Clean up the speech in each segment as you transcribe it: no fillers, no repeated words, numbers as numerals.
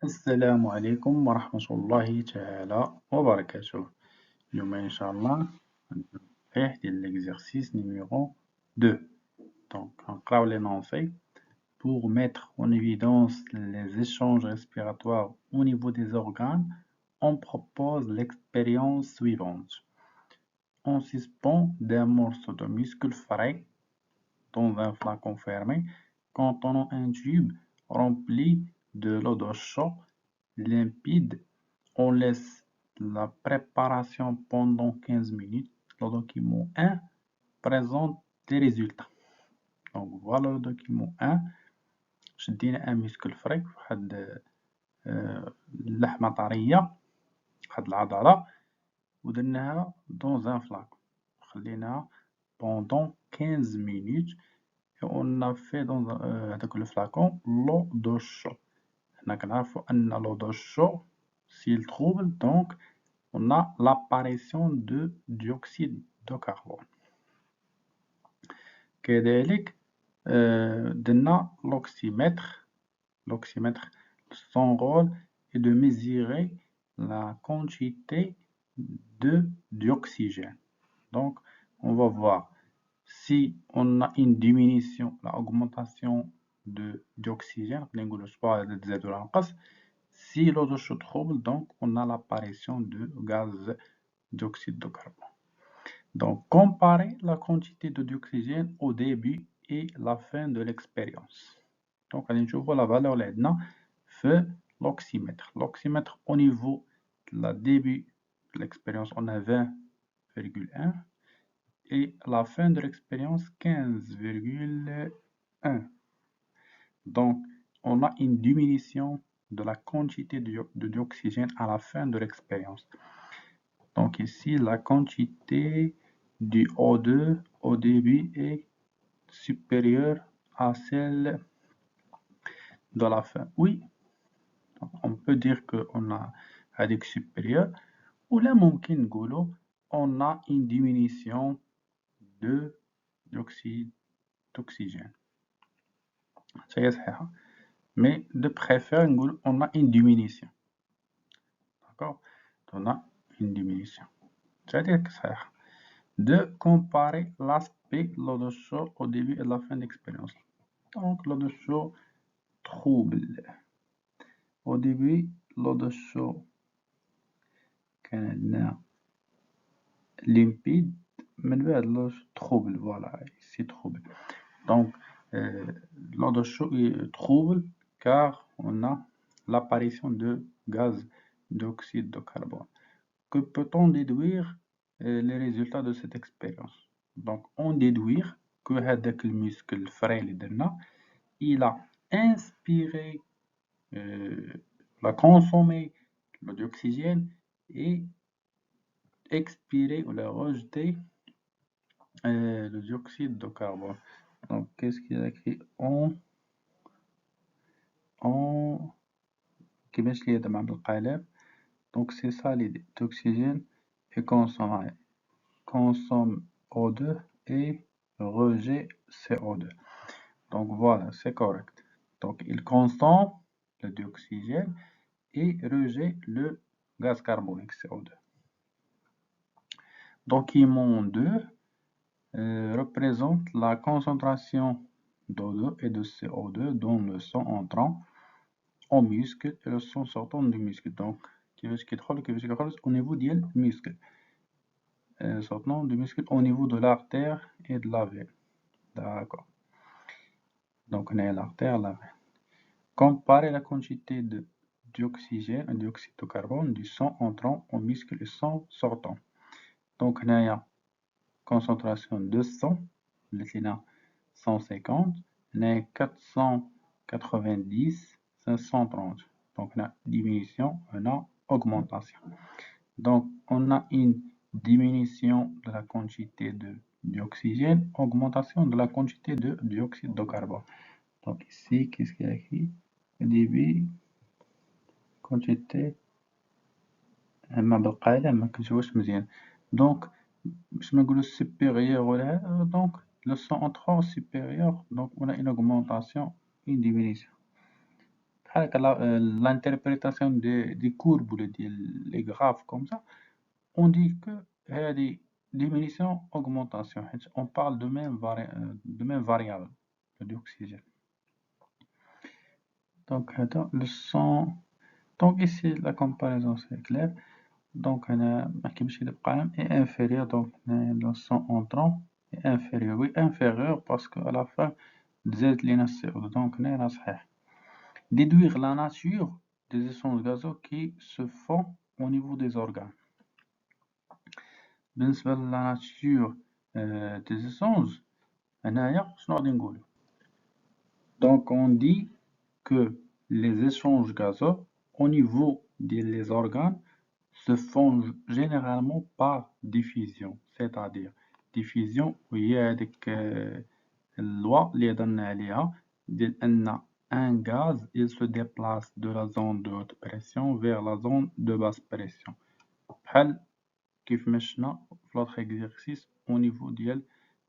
السلام عليكم ورحمة الله تعالى وبركاته. اليوم إن شاء الله غنفتح ديال l'exercice numéro 2. Donc, نقراو l'énoncé. Pour mettre en évidence les échanges respiratoires au niveau des organes, on propose l'expérience suivante. On suspend d'un morceau de muscle frais dans un flacon fermé, contenant un tube rempli de l'eau de chaud limpide. On laisse la préparation pendant 15 minutes. Le document 1 présente des résultats. Donc voilà le document 1. شدينا un muscle frais واحد اللحمة طرية واحد العضلة ودرناها dans un flacon خليناها pendant 15 minutes et on a fait dans هذاك le flacon l'eau de chaud. حنا كنعرفوا أن l'eau de chaud s'il trouble donc on a l'apparition de dioxyde de carbone. كذلك درنا l'oxymètre. L'oxymètre, son rôle est de mesurer la quantité d'oxygène. Donc, on va voir si on a une diminution, l'augmentation d'oxygène, si l'eau de chaud trouble, donc on a l'apparition de gaz dioxyde de carbone. Donc, comparer la quantité d'oxygène au début et la fin de l'expérience. Donc, on va la valeur là fait l'oxymètre. L'oxymètre au niveau de la début de l'expérience, on a 20,1 et la fin de l'expérience 15,1. Donc, on a une diminution de la quantité d'oxygène à la fin de l'expérience. Donc ici, la quantité du O2 au début est supérieure à celle de la fin. Oui, on peut dire qu'on a هذيك supérieure ولا ممكن نقولوا on a une diminution de d'oxygène. Ça y est صحيحة. Mais de préférence نقول on a une diminution. D'accord? On a une diminution. C'est-à-dire que ça de comparer l'aspect de l'eau de chaud au début et la fin de l'expérience. Donc, l'eau de chaud trouble. Au début, l'eau de chaud limpide, mais l'eau trouble, voilà, ici trouble. Donc, l'eau de chaud est trouble car on a l'apparition de gaz d'oxyde de carbone. Que peut-on déduire les résultats de cette expérience? Donc, on déduit que هذاك المسكل الفري اللي درنا il a inspiré il a consommé l'oxygène et expiré ou l'a rejeté le dioxyde de carbone. Donc, qu'est-ce qu'il a écrit كيفاش لي مع بالقلم. Donc, c'est ça l'idée. L'oxygène est consommé. Consomme O2 et rejette CO2. Donc voilà, c'est correct. Donc il consomme le dioxygène et rejette le gaz carbonique CO2. Document 2 représente la concentration d'O2 et de CO2 dans le sang entrant au muscle et le sang sortant du muscle. Donc, au niveau du muscle. Sortant du muscle au niveau de l'artère et de la veine. D'accord. Donc, on a l'artère, la veine. Comparer la quantité d'oxygène et dioxyde de carbone du sang entrant au muscle et sang sortant. Donc, on a concentration de sang, le 150, on a 490, 530. Donc, on a diminution, on a augmentation. Donc, on a une diminution de la quantité d'oxygène, augmentation de la quantité de dioxyde de carbone. Donc ici, qu'est-ce qu'il y a écrit? Au début, quantité, donc, je me supérieur, donc, le sang entrant supérieur, donc on a une augmentation, une diminution. l'interprétation des courbes ou les graphes comme ça, on dit que il y a des diminution, augmentation. On parle de même variable d'oxygène. Donc, le son. Donc, ici, la comparaison, c'est clair. Donc, on a le prime est inférieur. Donc, le son entrant est inférieur. Oui, inférieur parce qu'à la fin, Z CO2. Donc, on a déduire la nature des échanges gazeux qui se font au niveau des organes. بالنسبة la nature des échanges, donc on dit que les échanges gazeux au niveau des organes se font généralement par diffusion, c'est-à-dire diffusion وهي هذيك اللوا اللي هضرنا عليها ديال أن un gaz il se déplace de la zone de haute pression vers la zone de basse pression بحال كيف مشنا في l'autre exercice au niveau ديال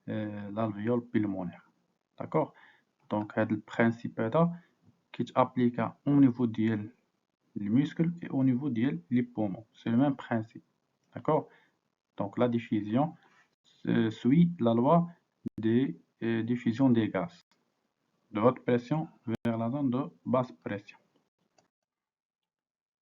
l'alvéole pulmonaire. D'accord? Donc, le principe qui s'applique au niveau des muscles et au niveau des poumons. C'est le même principe. D'accord? Donc, la diffusion suit la loi de diffusion des gaz de haute pression vers la zone de basse pression.